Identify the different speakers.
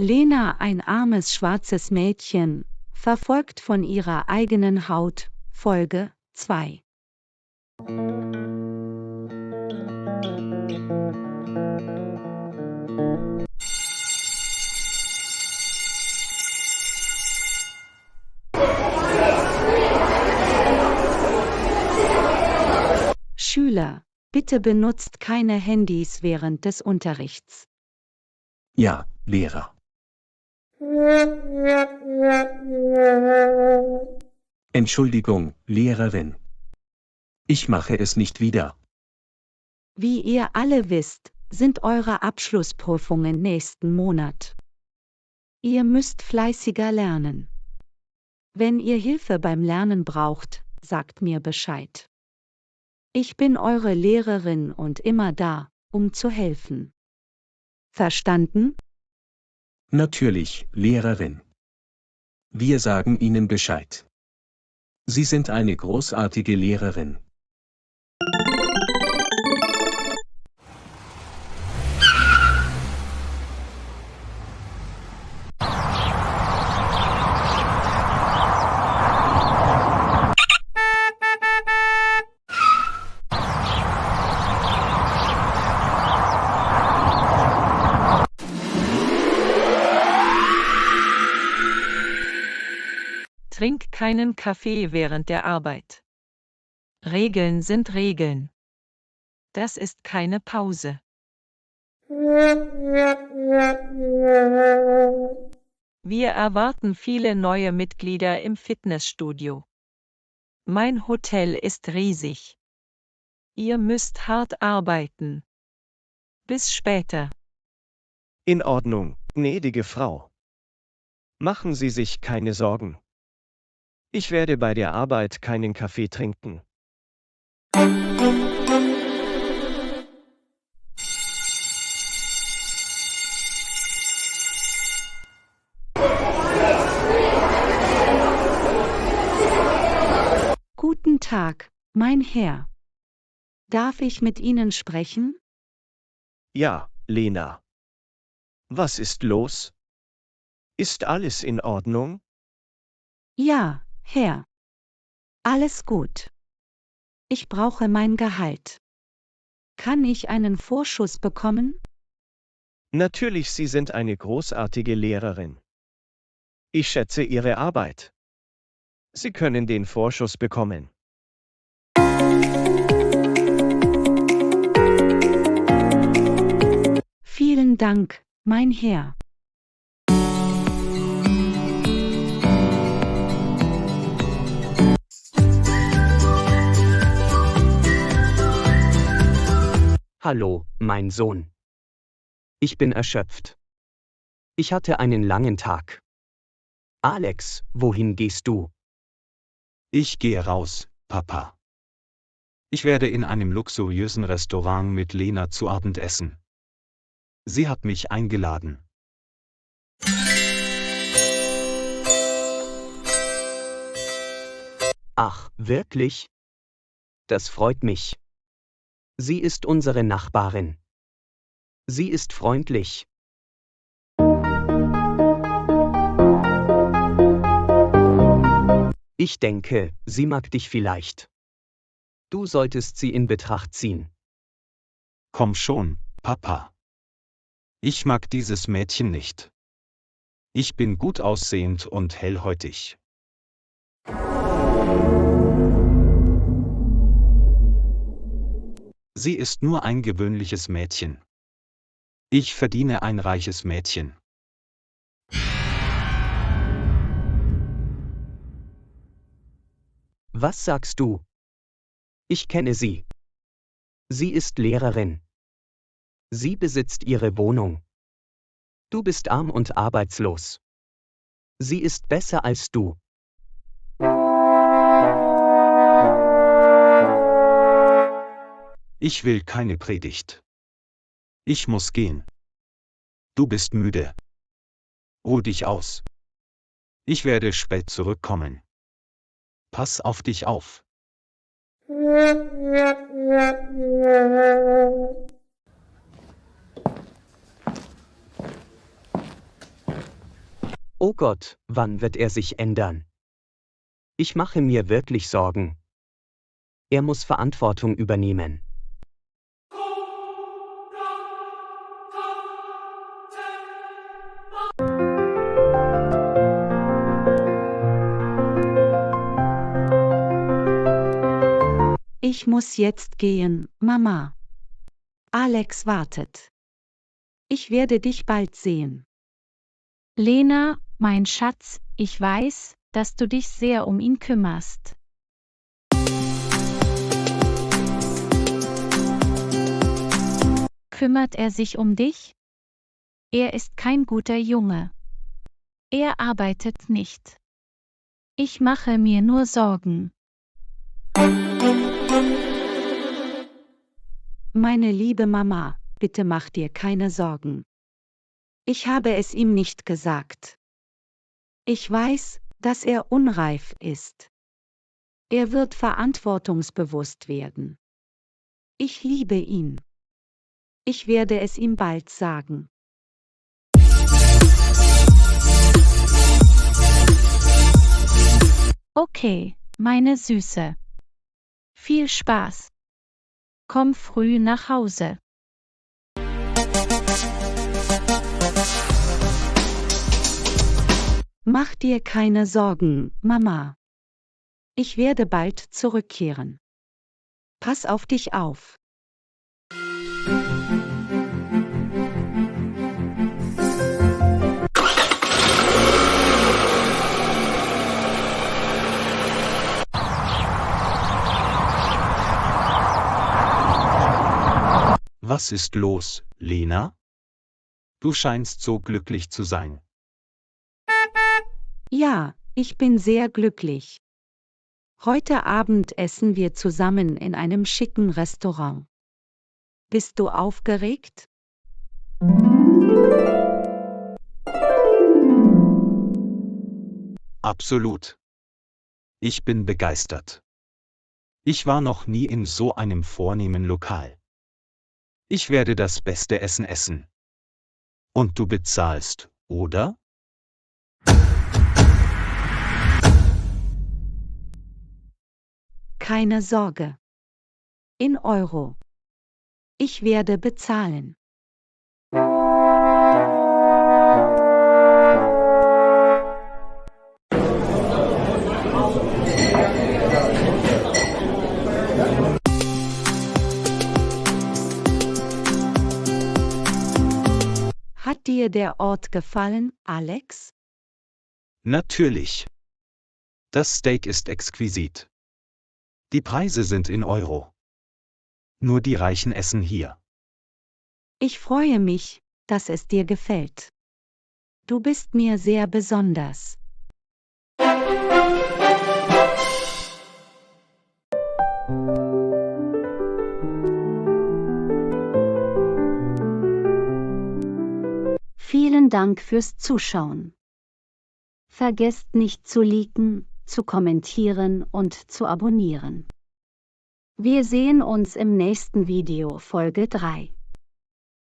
Speaker 1: Lena, ein armes schwarzes Mädchen, verfolgt von ihrer eigenen Haut, Folge 2. Schüler, bitte benutzt keine Handys während des Unterrichts.
Speaker 2: Ja, Lehrer. Entschuldigung, Lehrerin. Ich mache es nicht wieder.
Speaker 1: Wie ihr alle wisst, sind eure Abschlussprüfungen nächsten Monat. Ihr müsst fleißiger lernen. Wenn ihr Hilfe beim Lernen braucht, sagt mir Bescheid. Ich bin eure Lehrerin und immer da, um zu helfen. Verstanden?
Speaker 2: Natürlich, Lehrerin. Wir sagen Ihnen Bescheid. Sie sind eine großartige Lehrerin.
Speaker 3: Trink keinen Kaffee während der Arbeit. Regeln sind Regeln. Das ist keine Pause. Wir erwarten viele neue Mitglieder im Fitnessstudio. Mein Hotel ist riesig. Ihr müsst hart arbeiten. Bis später.
Speaker 4: In Ordnung, gnädige Frau. Machen Sie sich keine Sorgen. Ich werde bei der Arbeit keinen Kaffee trinken.
Speaker 1: Guten Tag, mein Herr. Darf ich mit Ihnen sprechen?
Speaker 4: Ja, Lena. Was ist los? Ist alles in Ordnung?
Speaker 1: Ja, Herr. Alles gut. Ich brauche mein Gehalt. Kann ich einen Vorschuss bekommen?
Speaker 4: Natürlich, Sie sind eine großartige Lehrerin. Ich schätze Ihre Arbeit. Sie können den Vorschuss bekommen.
Speaker 1: Vielen Dank, mein Herr.
Speaker 5: Hallo, mein Sohn. Ich bin erschöpft. Ich hatte einen langen Tag. Alex, wohin gehst du?
Speaker 2: Ich gehe raus, Papa. Ich werde in einem luxuriösen Restaurant mit Lena zu Abend essen. Sie hat mich eingeladen.
Speaker 5: Ach, wirklich? Das freut mich. Sie ist unsere Nachbarin. Sie ist freundlich. Ich denke, sie mag dich vielleicht. Du solltest sie in Betracht ziehen.
Speaker 2: Komm schon, Papa. Ich mag dieses Mädchen nicht. Ich bin gut aussehend und hellhäutig. Sie ist nur ein gewöhnliches Mädchen. Ich verdiene ein reiches Mädchen.
Speaker 5: Was sagst du? Ich kenne sie. Sie ist Lehrerin. Sie besitzt ihre Wohnung. Du bist arm und arbeitslos. Sie ist besser als du.
Speaker 2: Ich will keine Predigt. Ich muss gehen. Du bist müde. Ruh dich aus. Ich werde spät zurückkommen. Pass auf dich auf.
Speaker 5: Oh Gott, wann wird er sich ändern? Ich mache mir wirklich Sorgen. Er muss Verantwortung übernehmen.
Speaker 1: Ich muss jetzt gehen, Mama. Alex wartet. Ich werde dich bald sehen.
Speaker 6: Lena, mein Schatz, ich weiß, dass du dich sehr um ihn kümmerst. Kümmert er sich um dich? Er ist kein guter Junge. Er arbeitet nicht. Ich mache mir nur Sorgen.
Speaker 1: Meine liebe Mama, bitte mach dir keine Sorgen. Ich habe es ihm nicht gesagt. Ich weiß, dass er unreif ist. Er wird verantwortungsbewusst werden. Ich liebe ihn. Ich werde es ihm bald sagen.
Speaker 6: Okay, meine Süße. Viel Spaß. Komm früh nach Hause.
Speaker 1: Mach dir keine Sorgen, Mama. Ich werde bald zurückkehren. Pass auf dich auf.
Speaker 2: Was ist los, Lena? Du scheinst so glücklich zu sein.
Speaker 1: Ja, ich bin sehr glücklich. Heute Abend essen wir zusammen in einem schicken Restaurant. Bist du aufgeregt?
Speaker 2: Absolut. Ich bin begeistert. Ich war noch nie in so einem vornehmen Lokal. Ich werde das beste Essen essen. Und du bezahlst, oder?
Speaker 1: Keine Sorge. In Euro. Ich werde bezahlen. Hat dir der Ort gefallen, Alex?
Speaker 2: Natürlich. Das Steak ist exquisit. Die Preise sind in Euro. Nur die Reichen essen hier.
Speaker 1: Ich freue mich, dass es dir gefällt. Du bist mir sehr besonders. Vielen Dank fürs Zuschauen. Vergesst nicht zu liken, zu kommentieren und zu abonnieren. Wir sehen uns im nächsten Video, Folge 3.